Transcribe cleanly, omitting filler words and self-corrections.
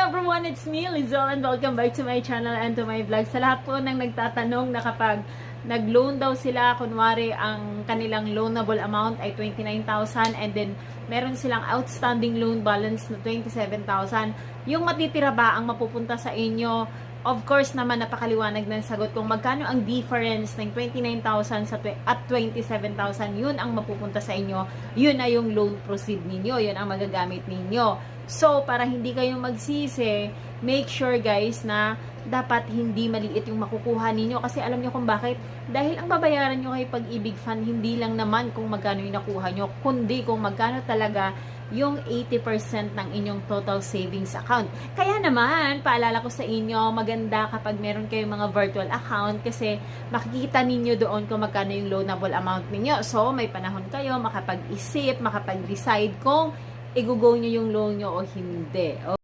everyone, it's me, Lizelle, and welcome back to my channel and to my vlog. Sa lahat po ng nagtatanong na kapag nag-loan daw sila, kunwari ang kanilang loanable amount ay 29,000 and then meron silang outstanding loan balance na 27,000, yung matitira ba ang mapupunta sa inyo? Of course naman, napakaliwanag ng sagot kung magkano ang difference ng 29,000 at 27,000, yun ang mapupunta sa inyo. Yun na yung loan proceed ninyo, yun ang magagamit ninyo. So, para hindi kayo magsisi, make sure guys na dapat hindi maliit yung makukuha ninyo. Kasi alam nyo kung bakit? Dahil ang babayaran nyo kay Pag-ibig Fund, hindi lang naman kung magkano yung nakuha nyo, kundi kung magkano talaga yung 80% ng inyong total savings account. Kaya naman, paalala ko sa inyo, maganda kapag meron kayong mga virtual account kasi makikita ninyo doon kung magkano yung loanable amount ninyo. So, may panahon kayo makapag-isip, makapag-decide kung i-go nyo yung loan nyo o hindi.